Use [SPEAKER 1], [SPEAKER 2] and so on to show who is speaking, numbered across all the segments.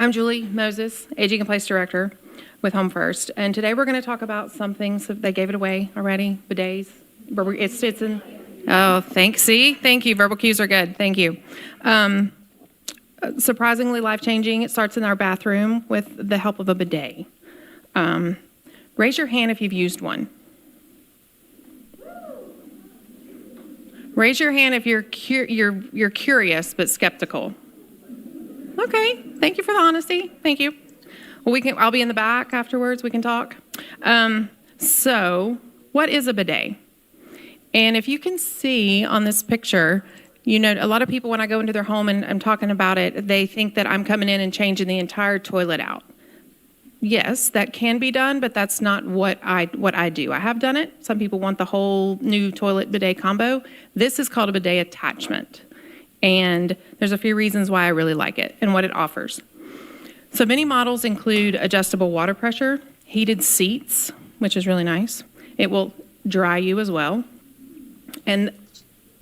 [SPEAKER 1] I'm Julie Moses, Aging and Place Director with Home First, and today we're going to talk about something. So they gave it away already, bidets. It's in. Oh, thank you. Verbal cues are good. Thank you. Surprisingly life-changing. It starts in our bathroom with the help of a bidet. Raise your hand if you've used one. Raise your hand if you're curious but skeptical. Okay, thank you for the honesty. Thank you. Well, I'll be in the back afterwards. We can talk. So, what is a bidet? And if you can see on this picture, you know, a lot of people when I go into their home and I'm talking about it, they think that I'm coming in and changing the entire toilet out. Yes, that can be done, but that's not what I do. I have done it. Some people want the whole new toilet bidet combo. This is called a bidet attachment. And there's a few reasons why I really like it and what it offers. So many models include adjustable water pressure, heated seats, which is really nice. It will dry you as well. And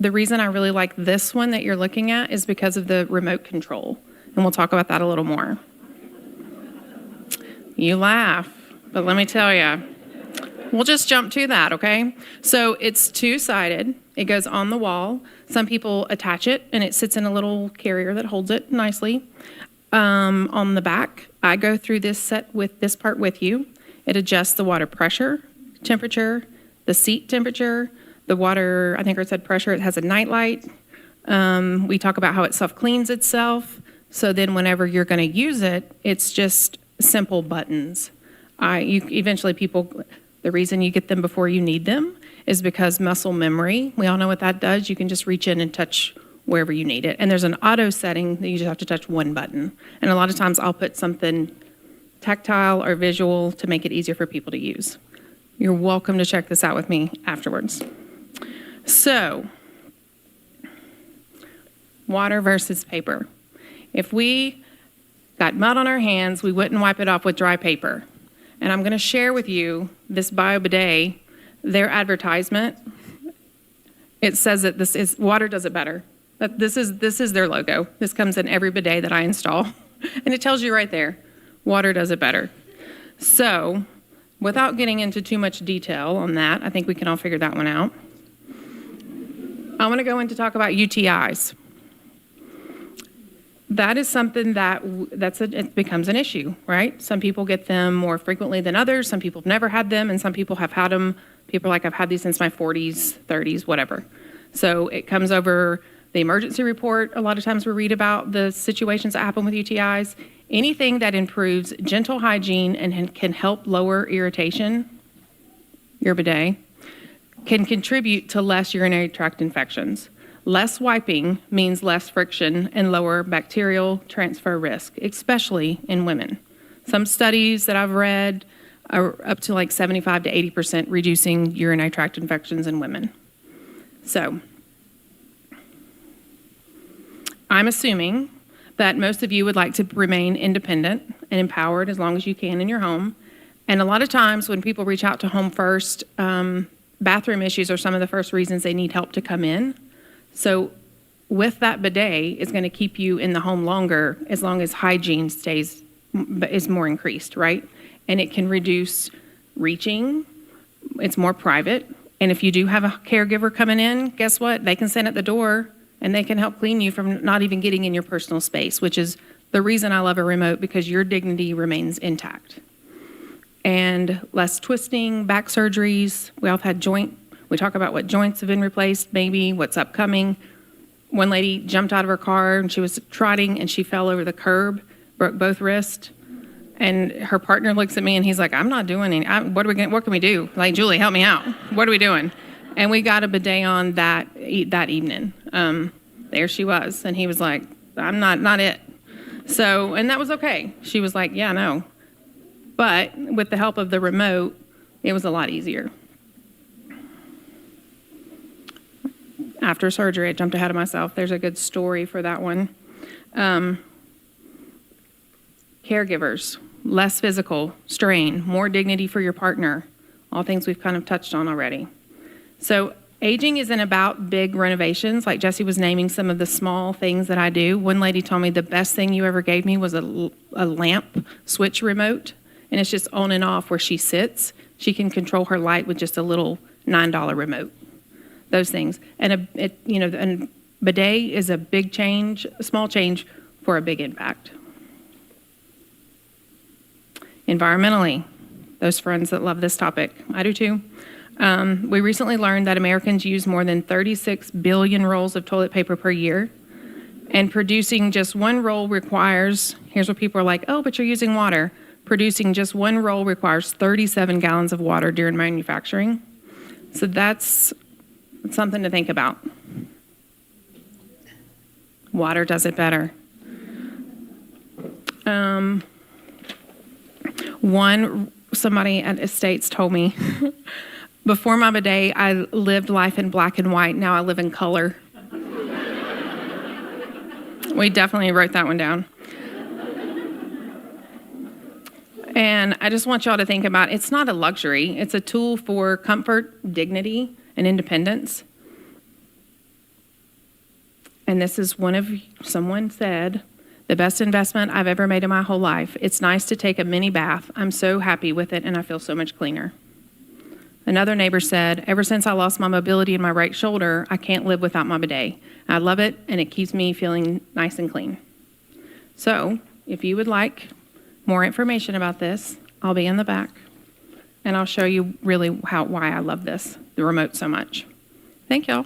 [SPEAKER 1] the reason I really like this one that you're looking at is because of the remote control. And we'll talk about that a little more. You laugh, but let me tell you, we'll just jump to that, okay? So it's two-sided. It goes on the wall. Some people attach it, and it sits in a little carrier that holds it nicely. On the back, I go through this set with this part with you. It adjusts the water pressure, temperature, the seat temperature, the water, I think I said pressure. It has a night light. We talk about how it self-cleans itself. So then whenever you're going to use it, it's just simple buttons. Eventually people, the reason you get them before you need them is because muscle memory. We all know what that does. You can just reach in and touch wherever you need it. And there's an auto setting that you just have to touch one button. And a lot of times I'll put something tactile or visual to make it easier for people to use. You're welcome to check this out with me afterwards. So, water versus paper. If we got mud on our hands, we wouldn't wipe it off with dry paper. And I'm going to share with you this bio bidet, their advertisement. It says that this is water does it better. This is their logo. This comes in every bidet that I install. And it tells you right there, water does it better. So, without getting into too much detail on that, I think we can all figure that one out. I want to go in to talk about UTIs. That is something it becomes an issue, right? Some people get them more frequently than others. Some people have never had them, and some people have had them. People are like, I've had these since my 40s, 30s, whatever. So it comes over the emergency report. A lot of times we read about the situations that happen with UTIs. Anything that improves gentle hygiene and can help lower irritation, your bidet, can contribute to less urinary tract infections. Less wiping means less friction and lower bacterial transfer risk, especially in women. Some studies that I've read are up to like 75 to 80% reducing urinary tract infections in women. So, I'm assuming that most of you would like to remain independent and empowered as long as you can in your home. And a lot of times when people reach out to Home First, bathroom issues are some of the first reasons they need help to come in. So with that bidet, it's going to keep you in the home longer as long as hygiene is more increased, right? And it can reduce reaching. It's more private. And if you do have a caregiver coming in, guess what? They can stand at the door and they can help clean you from not even getting in your personal space, which is the reason I love a remote, because your dignity remains intact. And less twisting, back surgeries. We all had we talk about what joints have been replaced, maybe what's upcoming. One lady jumped out of her car and she was trotting and she fell over the curb, broke both wrists. And her partner looks at me and he's like, I'm not doing any, what can we do? Like, Julie, help me out. What are we doing? And we got a bidet on that evening. There she was. And he was like, I'm not it. So, and that was okay. She was like, yeah, no. But with the help of the remote, it was a lot easier. After surgery, I jumped ahead of myself. There's a good story for that one. Caregivers, less physical strain, more dignity for your partner, all things we've kind of touched on already. So Aging isn't about big renovations. Like Jesse was naming some of the small things that I do. One lady told me the best thing you ever gave me was a lamp switch remote, and it's just on and off where she sits. She can control her light with just a little $9 remote. Those things. And and bidet is a big change, a small change for a big impact. Environmentally, those friends that love this topic, I do too. We recently learned that Americans use more than 36 billion rolls of toilet paper per year, and producing just one roll requires, here's what people are like, oh, but you're using water. Producing just one roll requires 37 gallons of water during manufacturing. So that's something to think about. Water does it better. Somebody at Estates told me, before my bidet, I lived life in black and white. Now I live in color. We definitely wrote that one down. And I just want y'all to think about, it's not a luxury. It's a tool for comfort, dignity, and independence. And this is someone said, the best investment I've ever made in my whole life. It's nice to take a mini bath. I'm so happy with it, and I feel so much cleaner. Another neighbor said, ever since I lost my mobility in my right shoulder, I can't live without my bidet. I love it, and it keeps me feeling nice and clean. So, if you would like more information about this, I'll be in the back, and I'll show you really why I love the remote so much. Thank y'all.